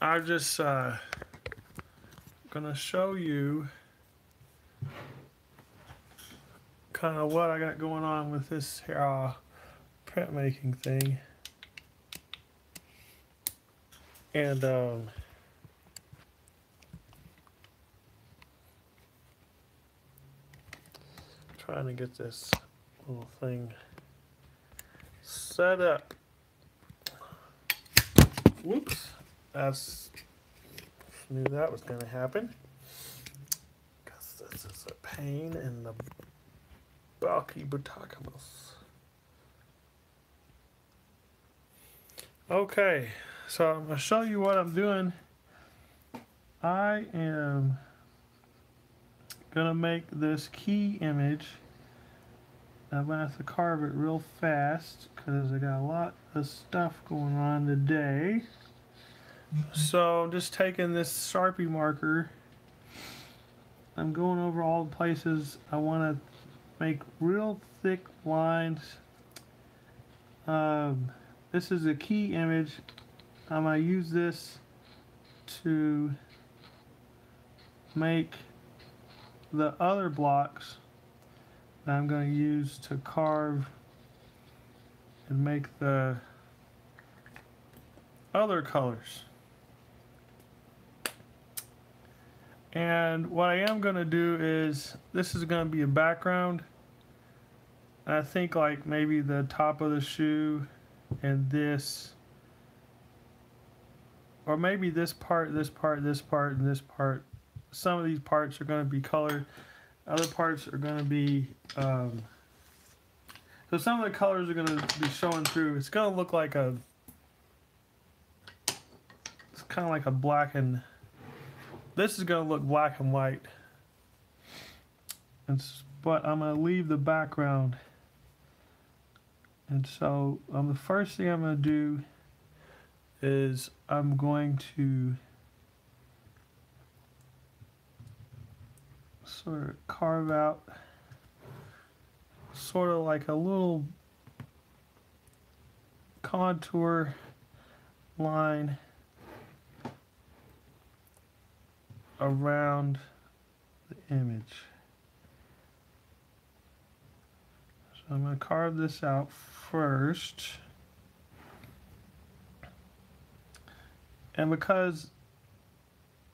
I just gonna show you kind of what I got going on with this printmaking thing. And trying to get this little thing set up. Whoops, knew that was going to happen. Because this is a pain in the bulky butakamus. Okay, so I'm going to show you what I'm doing. I am going to make this key image. I'm going to have to carve it real fast because I got a lot of stuff going on today. So I'm just taking this Sharpie marker. I'm going over all the places I want to make real thick lines. This is a key image. I'm going to use this to make the other blocks that I'm going to use to carve and make the other colors. And what I am going to do is, this is going to be a background. I think like maybe the top of the shoe and this, or maybe this part, this part, this part, and this part. Some of these parts are going to be colored. Other parts are going to be, so some of the colors are going to be showing through. It's going to look like it's kind of like a black and, this is going to look black and white. But I'm going to leave the background. And so the first thing I'm going to do is I'm going to sort of carve out sort of like a little contour line around the image. So I'm going to carve this out first. And because,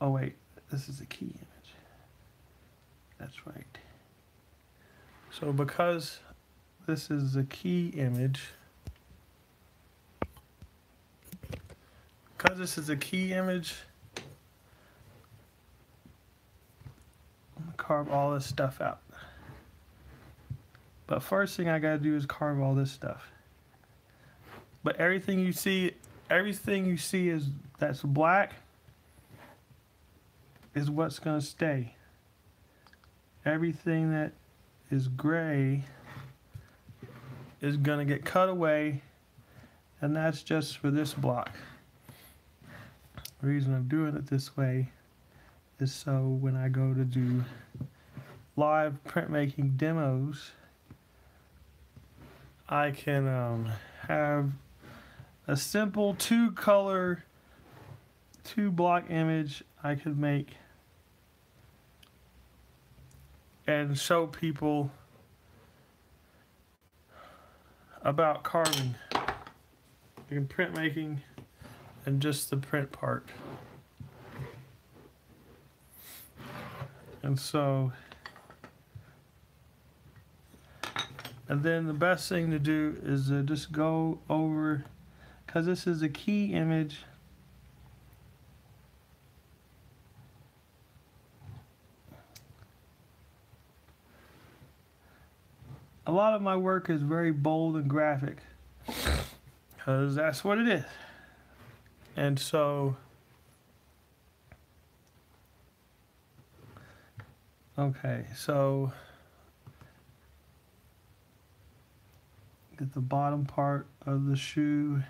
oh wait, this is a key image. That's right. So because this is a key image, I'm gonna carve all this stuff out. But first thing I gotta do is carve all this stuff. But everything you see is that's black is what's gonna stay. Everything that is gray is gonna get cut away, and that's just for this block. The reason I'm doing it this way is so when I go to do live printmaking demos, I can have a simple two block image I could make and show people about carving and printmaking and just the print part. And so, and then the best thing to do is to just go over, because this is a key image. A lot of my work is very bold and graphic, because that's what it is. And so, okay, so get the bottom part of the shoe.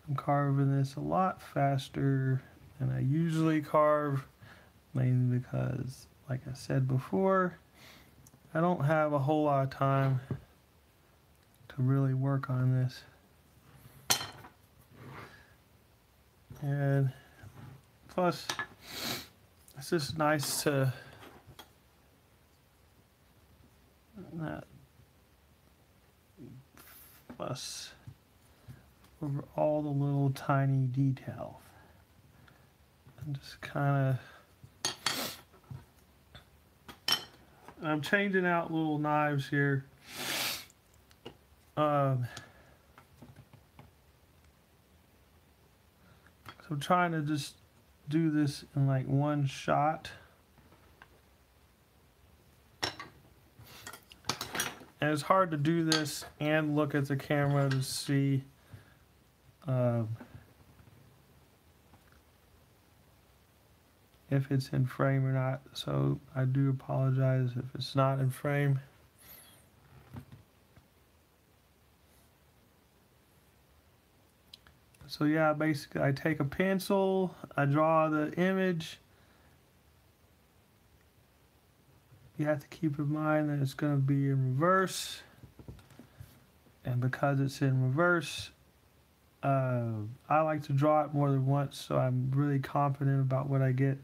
I'm carving this a lot faster than I usually carve, mainly because, like I said before, I don't have a whole lot of time to really work on this. And Plus, it's just nice to not fuss over all the little tiny details. And just kind of, I'm changing out little knives here. So I'm trying to just do this in like one shot. And it's hard to do this and look at the camera to see if it's in frame or not. So I do apologize if it's not in frame. So yeah, basically I take a pencil, I draw the image. You have to keep in mind that it's going to be in reverse. And because it's in reverse, I like to draw it more than once so I'm really confident about what I get.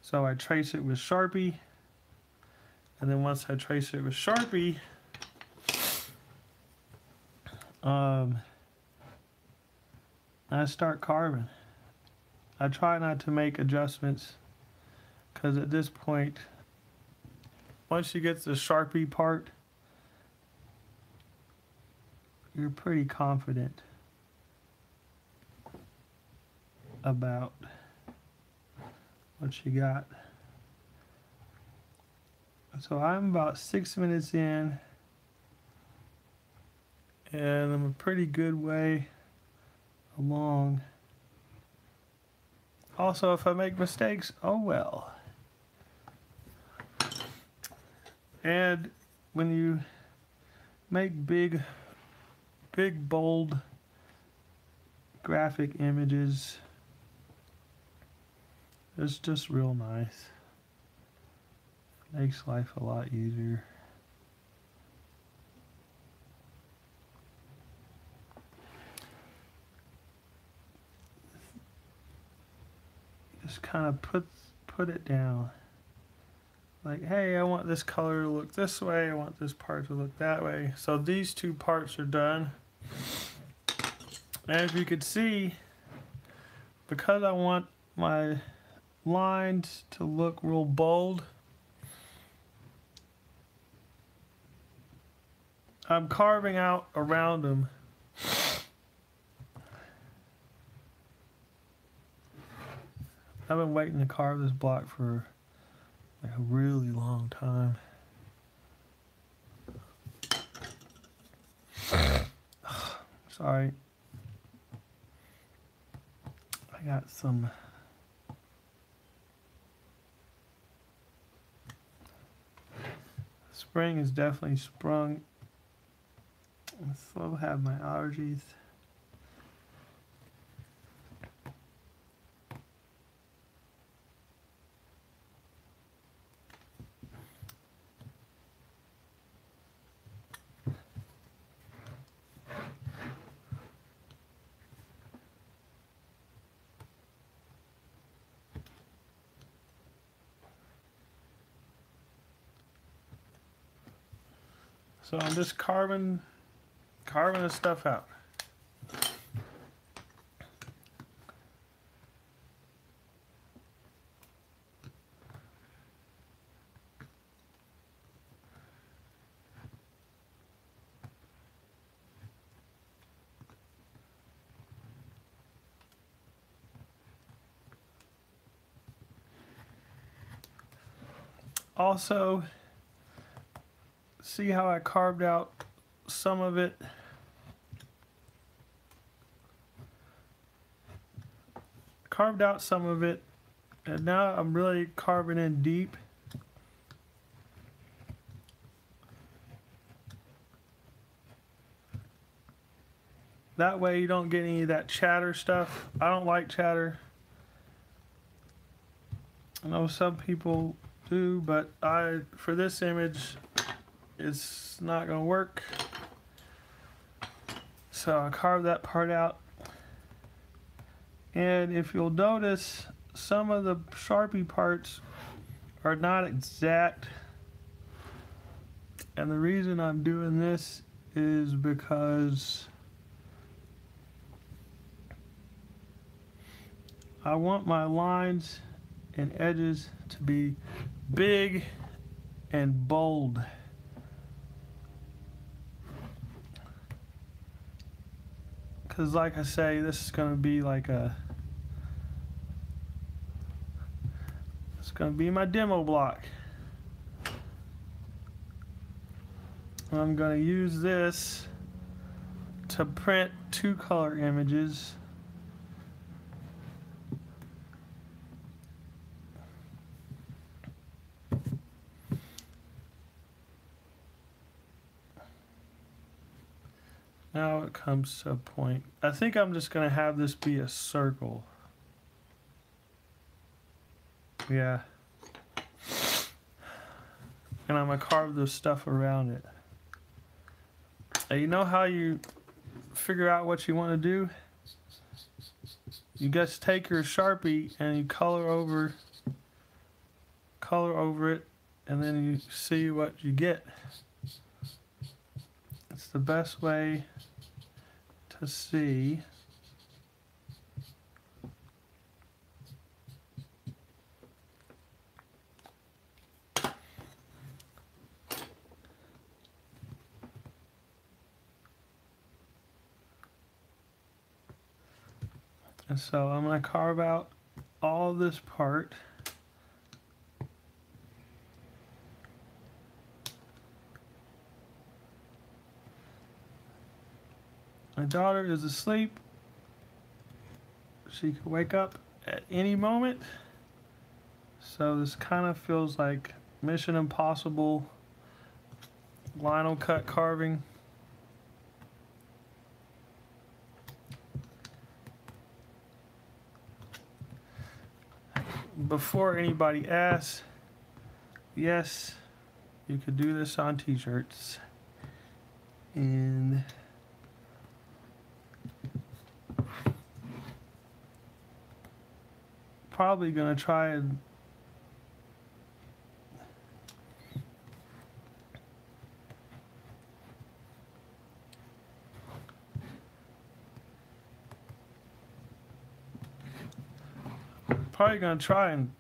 So I trace it with Sharpie. And then once I trace it with Sharpie, I start carving. I try not to make adjustments because at this point, once you get the Sharpie part, you're pretty confident about what you got. So I'm about 6 minutes in, and I'm a pretty good way along. Also, if I make mistakes, oh well. And when you make big, bold graphic images, it's just real nice. Makes life a lot easier. Just kind of put it down. Like, hey, I want this color to look this way, I want this part to look that way. So these two parts are done. And as you can see, because I want my lines to look real bold, I'm carving out around them. I've been waiting to carve this block for like a really long time. Sorry. I got some spring is definitely sprung. I still have my allergies. So I'm just carving this stuff out. Also, see how I carved out some of it? Carved out some of it, and now I'm really carving in deep. That way you don't get any of that chatter stuff. I don't like chatter. I know some people do, but for this image, it's not gonna work. So I carved that part out. And if you'll notice, some of the Sharpie parts are not exact, and the reason I'm doing this is because I want my lines and edges to be big and bold. Because like I say, this is going to be like it's going to be my demo block. I'm going to use this to print 2-color images. Now it comes to a point. I think I'm just going to have this be a circle. Yeah. And I'm going to carve the stuff around it. And you know how you figure out what you want to do? You just take your Sharpie and you color over it, and then you see what you get. It's the best way to see. And so I'm going to carve out all this part. My daughter is asleep. She could wake up at any moment. So this kind of feels like Mission Impossible linocut carving. Before anybody asks, yes, you could do this on t-shirts. And probably gonna try and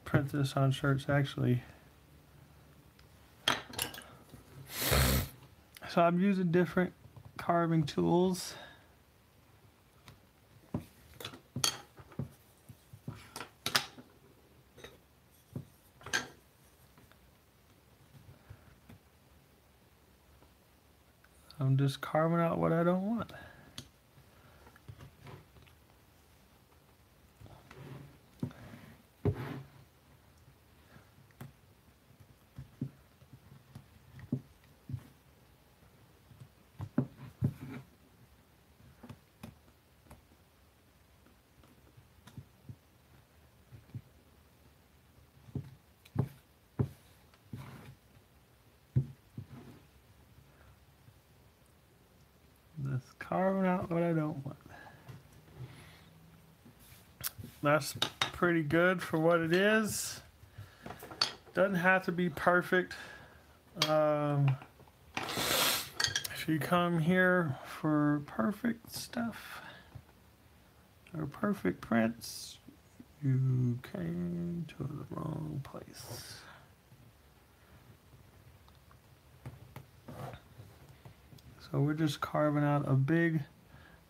print this on shirts actually. So I'm using different carving tools. I'm just carving out what I don't want. Just carving out what I don't want. That's pretty good for what it is. Doesn't have to be perfect. If you come here for perfect stuff or perfect prints, you came to the wrong place. So we're just carving out a big,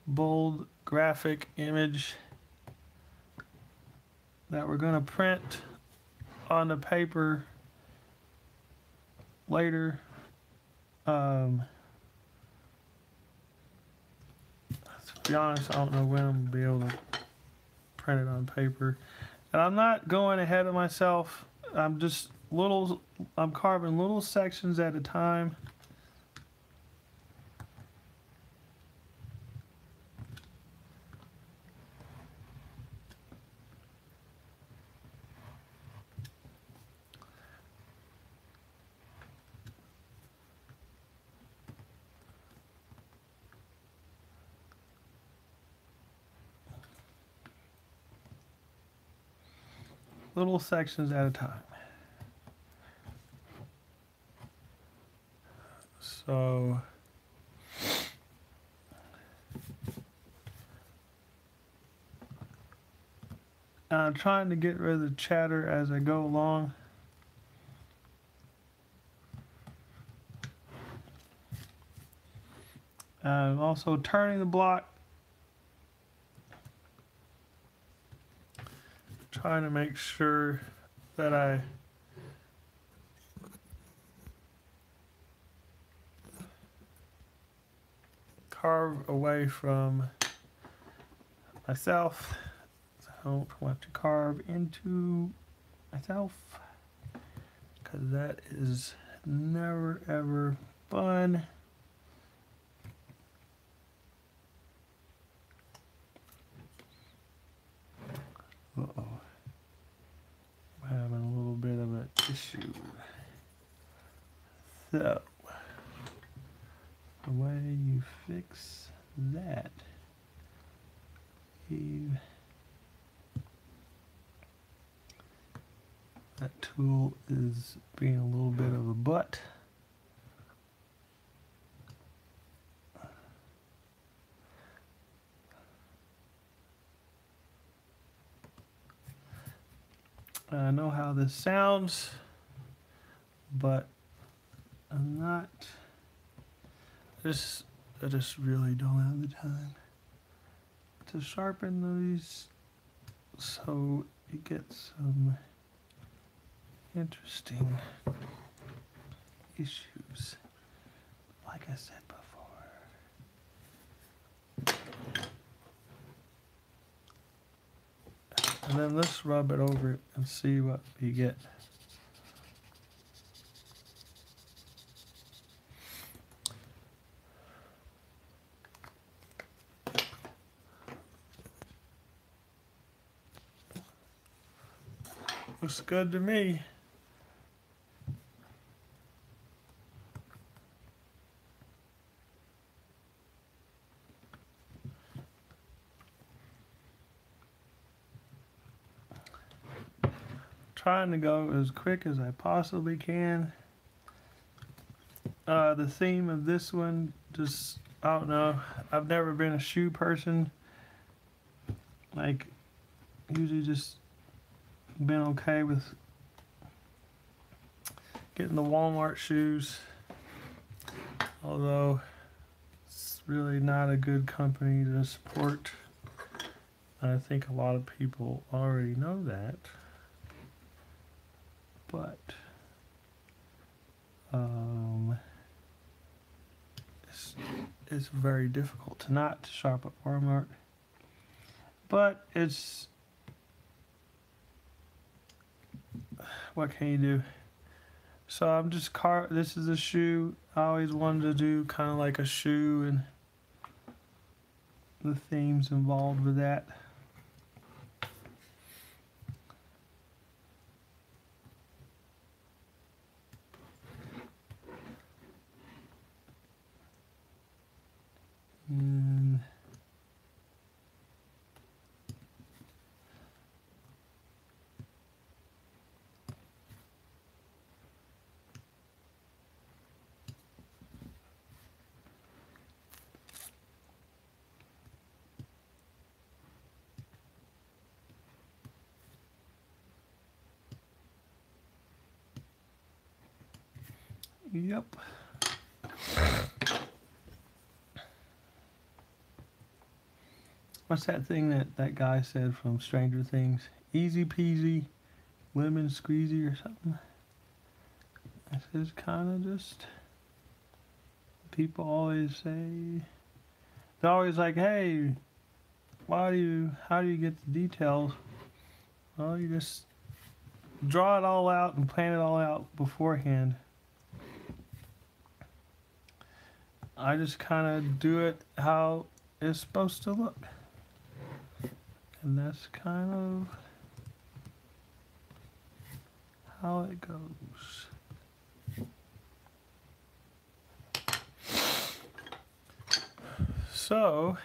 bold, graphic image that we're going to print on the paper later. To be honest, I don't know when I'm going to be able to print it on paper. And I'm not going ahead of myself. I'm carving little sections at a time. little sections at a time. So I'm trying to get rid of the chatter as I go along. I'm also turning the block, trying to make sure that I carve away from myself. So I don't want to carve into myself, because that is never ever fun. Uh-oh. I'm having a little bit of an issue. So, the way you fix that, that tool is being a little bit of a butt. I know how this sounds, but I'm not. I just really don't have the time to sharpen these, so you get some interesting issues, like I said before. And then let's rub it over it and see what we get. Looks good to me. Trying to go as quick as I possibly can. The theme of this one, just, I don't know. I've never been a shoe person. Like, usually just been okay with getting the Walmart shoes, although it's really not a good company to support. I think a lot of people already know that, but it's very difficult to not shop at Walmart, but it's, what can you do? So I'm just this is a shoe. I always wanted to do kind of like a shoe, and the themes involved with that. And yep. What's that thing that guy said from Stranger Things? Easy peasy, lemon squeezy or something? This is kind of just, people always say, they're always like, hey, how do you get the details? Well, you just draw it all out and plan it all out beforehand. I just kind of do it how it's supposed to look. And that's kind of how it goes. So,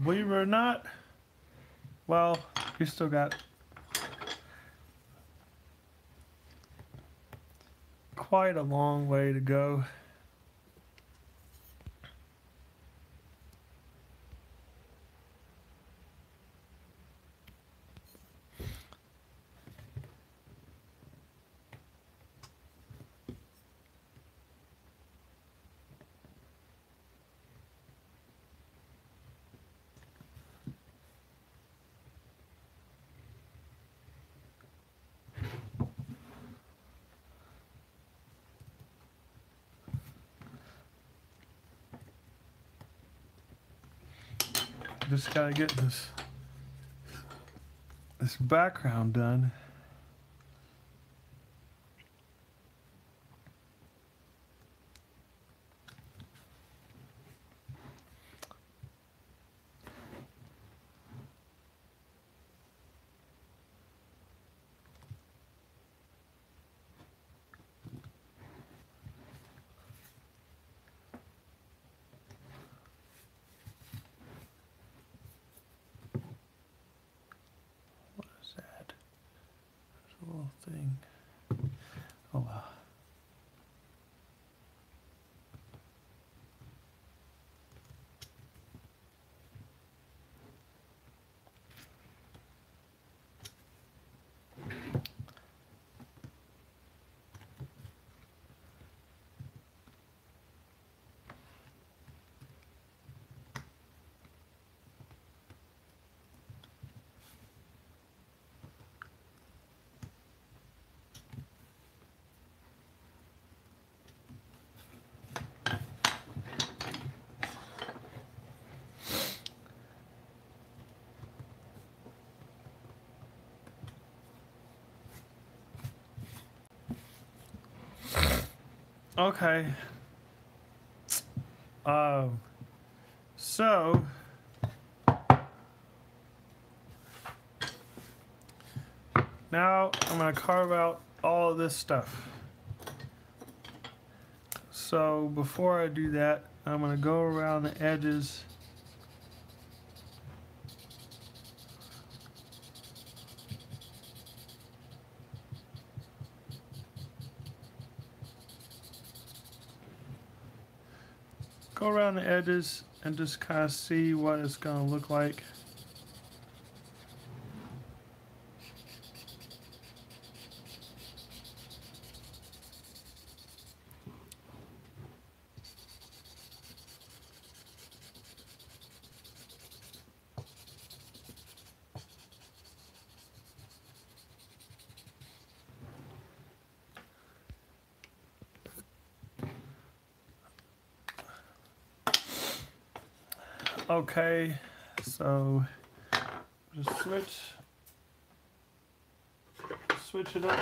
believe it or not, well, we still got quite a long way to go. Just gotta get this background done. What is that? There's a little thing. Oh wow. Okay. So now I'm going to carve out all of this stuff. So before I do that, I'm going to go around the edges . Go around the edges and just kind of see what it's going to look like. Okay, so just switch it up.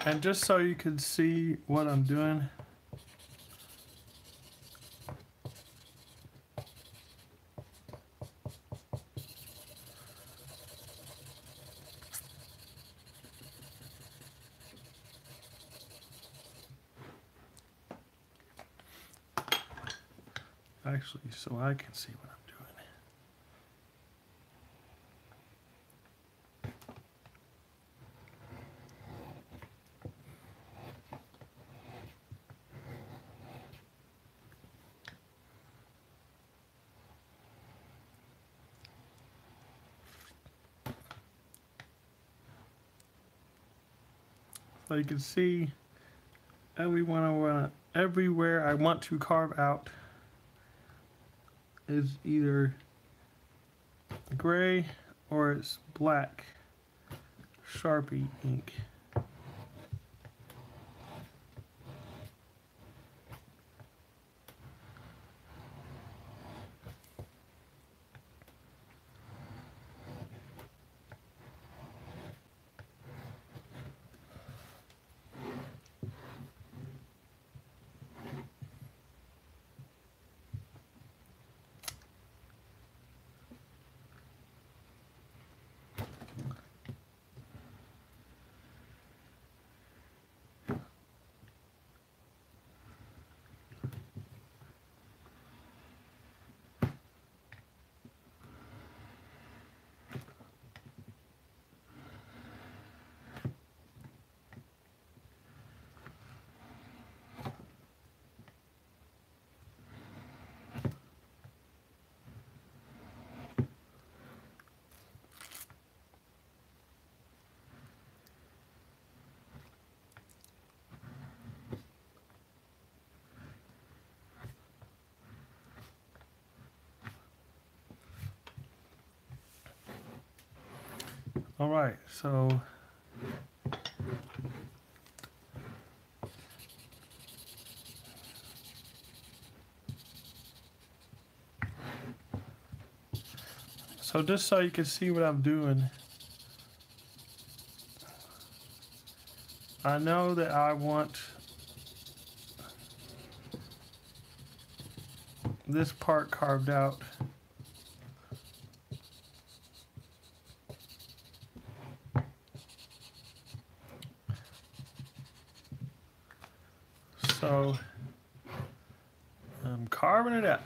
And just so you can see what I'm doing, actually, so I can see what I'm doing. So you can see everywhere I want to carve out is either gray or it's black Sharpie ink. All right, so just so you can see what I'm doing, I know that I want this part carved out. So I'm carving it out.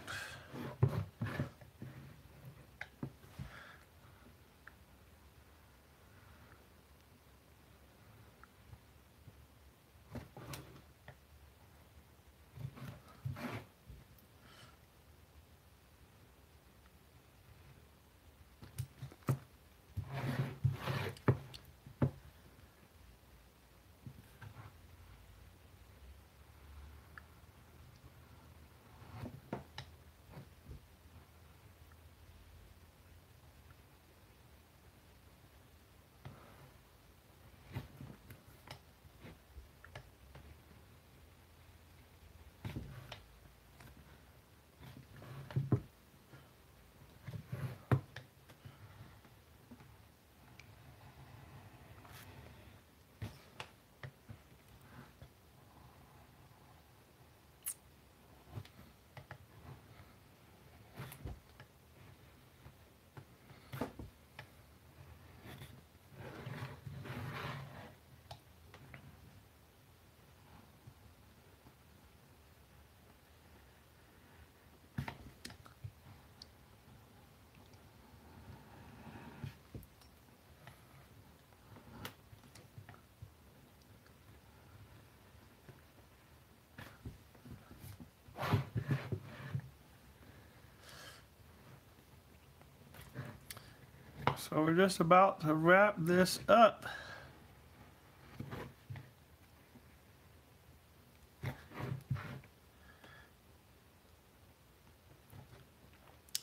So we're just about to wrap this up.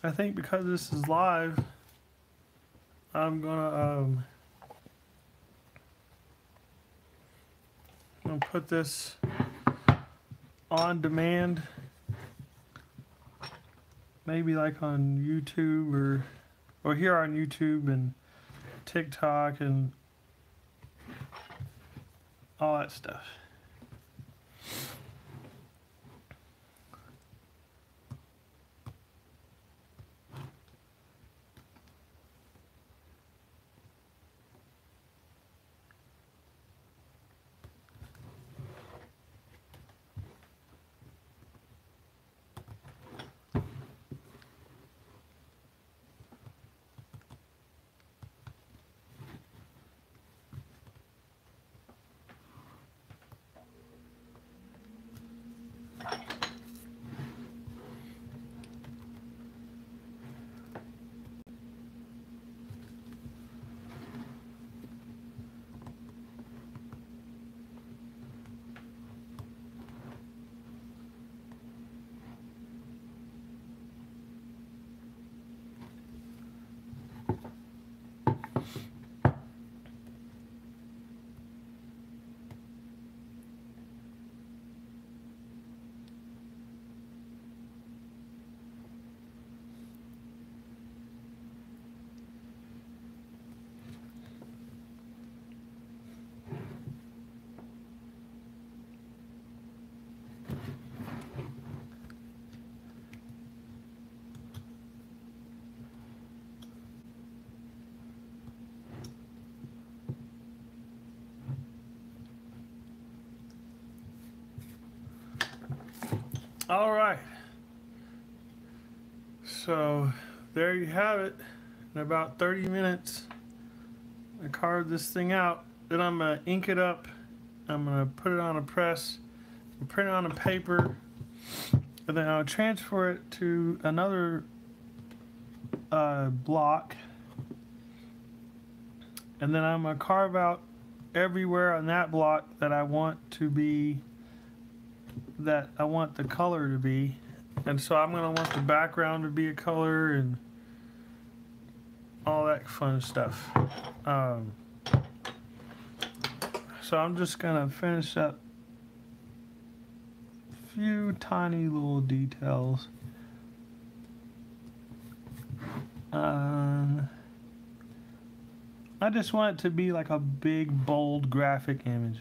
I think because this is live, I'm gonna put this on demand, maybe like on YouTube or here on YouTube and TikTok and all that stuff. All right, so there you have it. In about 30 minutes, I carved this thing out. Then I'm gonna ink it up. I'm gonna put it on a press, and print it on a paper, and then I'll transfer it to another block. And then I'm gonna carve out everywhere on that block that I want to be, that I want the color to be. And so I'm gonna want the background to be a color and all that fun stuff. So I'm just gonna finish up a few tiny little details. I just want it to be like a big, bold graphic image.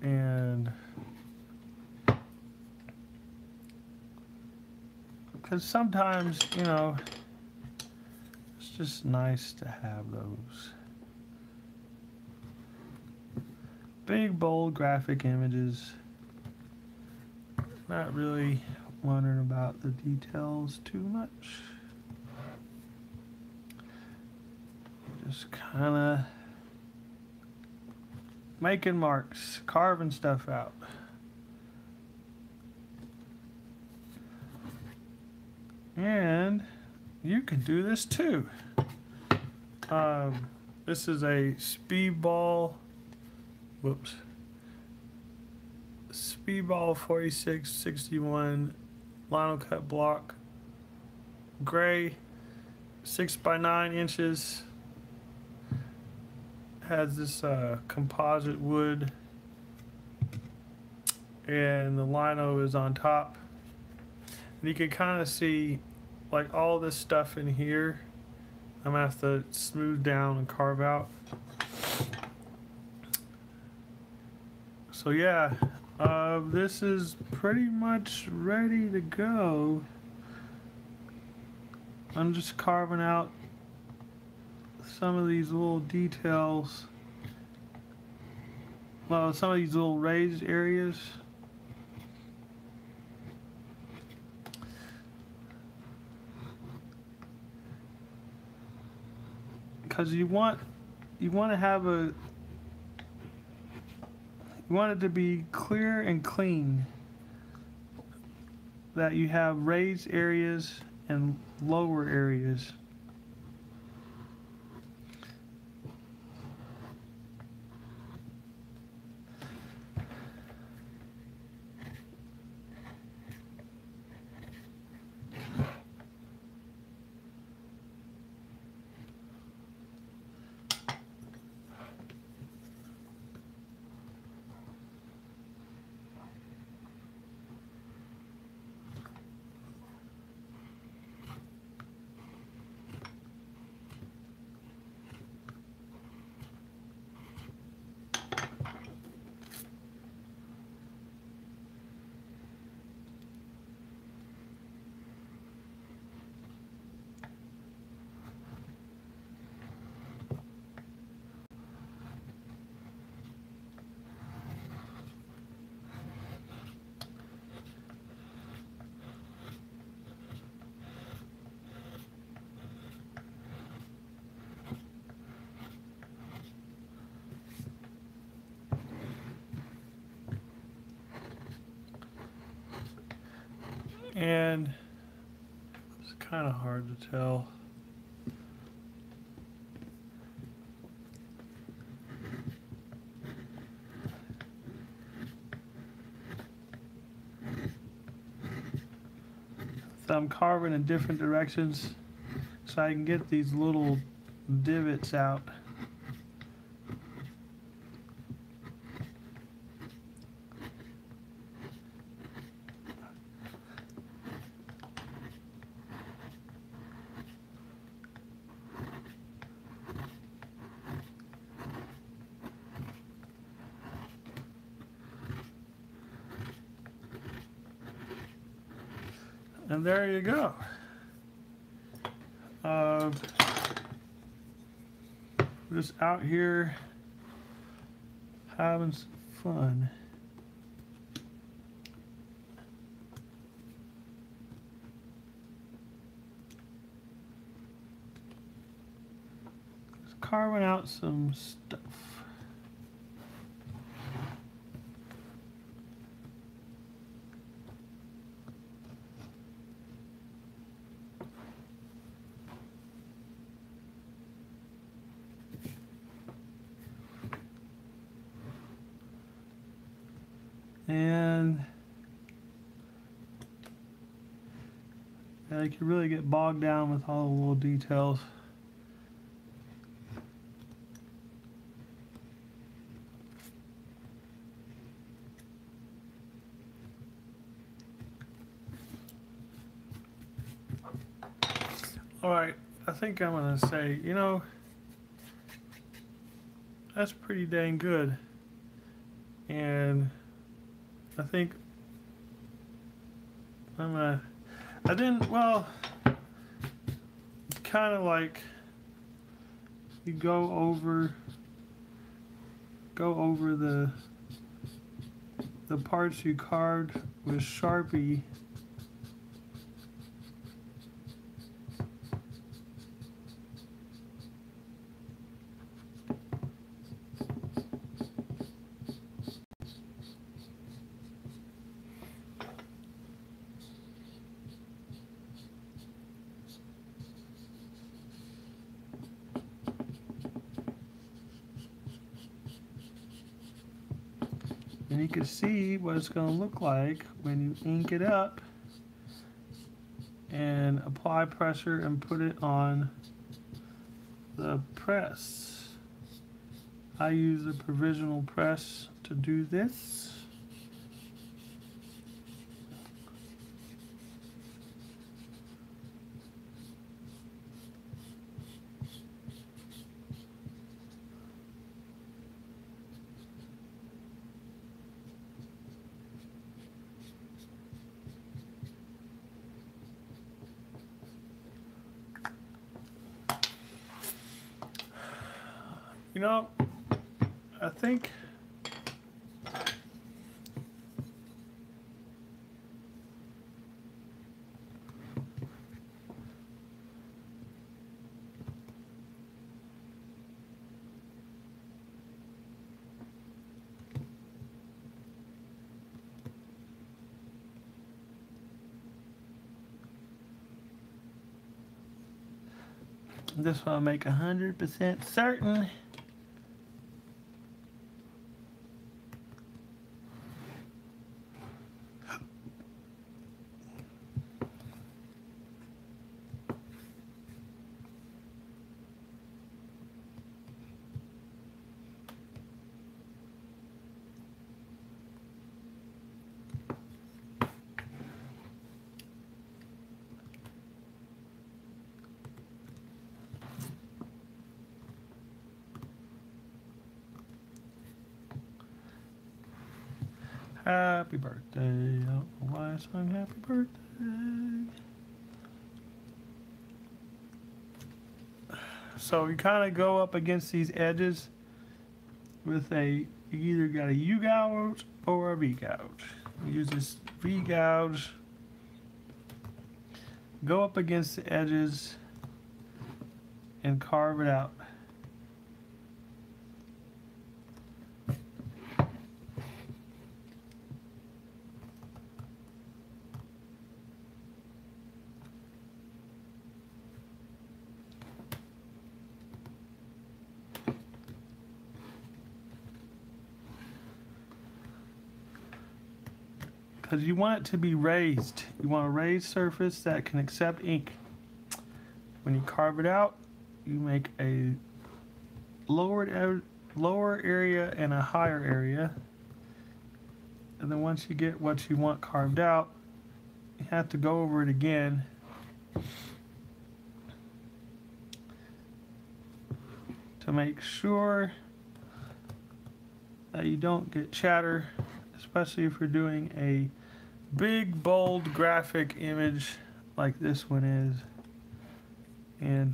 And because sometimes, you know, it's just nice to have those big, bold graphic images. Not really wondering about the details too much. Just kind of making marks, carving stuff out. And you can do this too. This is a Speedball 4661 linocut block, gray, 6 by 9 inches. Has this composite wood, and the lino is on top. And you can kind of see like all this stuff in here. I'm gonna have to smooth down and carve out. So yeah, this is pretty much ready to go. I'm just carving out some of these little details. Well, some of these little raised areas. Because you want to have you want it to be clear and clean, that you have raised areas and lower areas. And it's kind of hard to tell. I I'm carving in different directions so I can get these little divots out. And there you go. Just out here having some fun. Just carving out some stuff. And you can really get bogged down with all the little details. All right, I think I'm gonna say, you know, that's pretty dang good. And I think I didn't, well, kind of like you go over the parts you carved with Sharpie. And you can see what it's going to look like when you ink it up and apply pressure and put it on the press. I use a provisional press to do this. You know, I think this will make 100% certain. Happy birthday. I don't know why I sung happy birthday. So you kind of go up against these edges with you either got a U gouge or a V gouge. Use this V gouge. Go up against the edges and carve it out. because you want it to be raised. You want a raised surface that can accept ink. When you carve it out, you make a lower area and a higher area. And then once you get what you want carved out, you have to go over it again to make sure that you don't get chatter, especially if you're doing a big, bold graphic image like this one is. And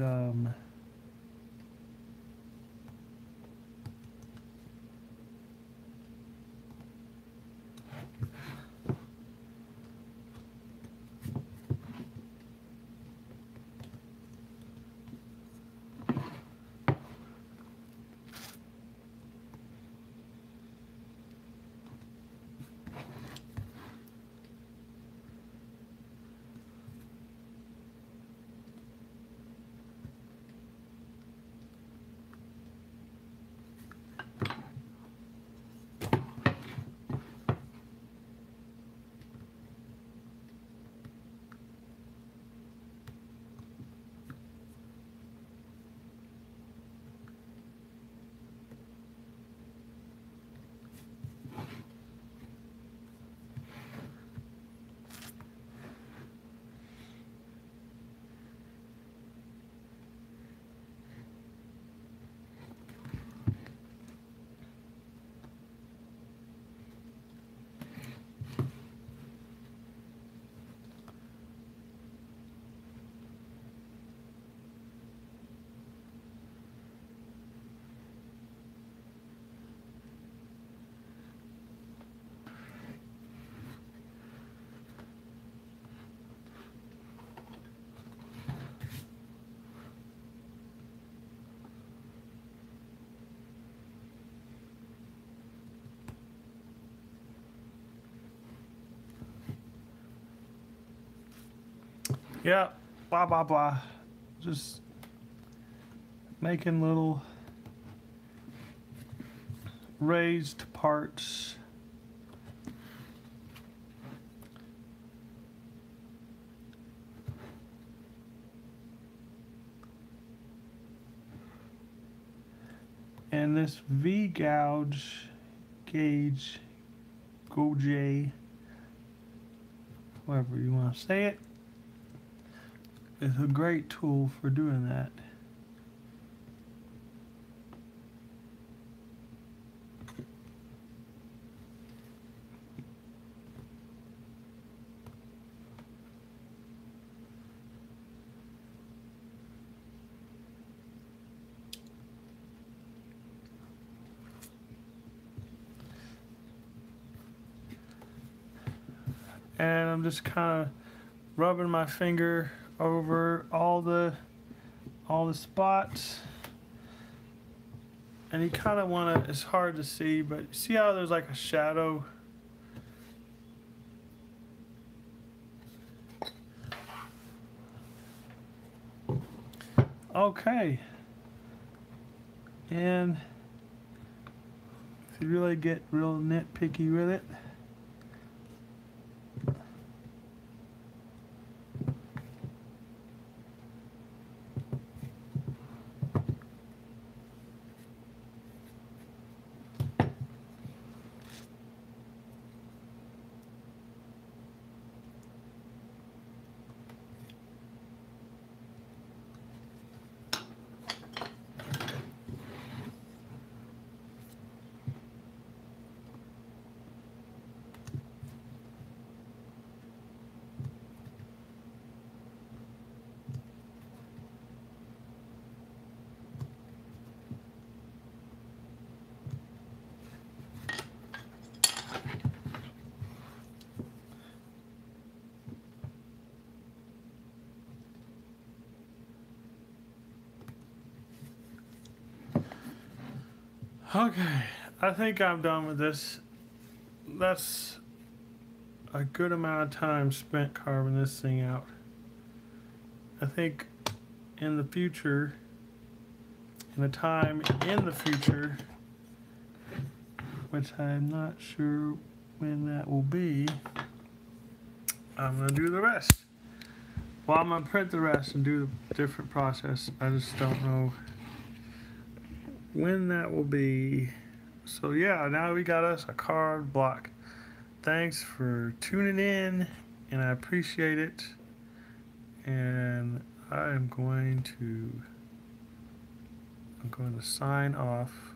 yeah, blah, blah, blah. Just making little raised parts. And this V gauge, gauge, however you want to say it, is a great tool for doing that. And I'm just kind of rubbing my finger over all the spots, and you kind of want to, it's hard to see, but see how there's like a shadow? Okay, and if you really get real nitpicky with it, okay, I think I'm done with this. That's a good amount of time spent carving this thing out. I think in the future, in a time in the future, which I'm not sure when that will be, I'm gonna do the rest. Well, I'm gonna print the rest and do a different process. I just don't know when that will be. So yeah, now we got us a card block. Thanks for tuning in, and I appreciate it. And I'm going to sign off.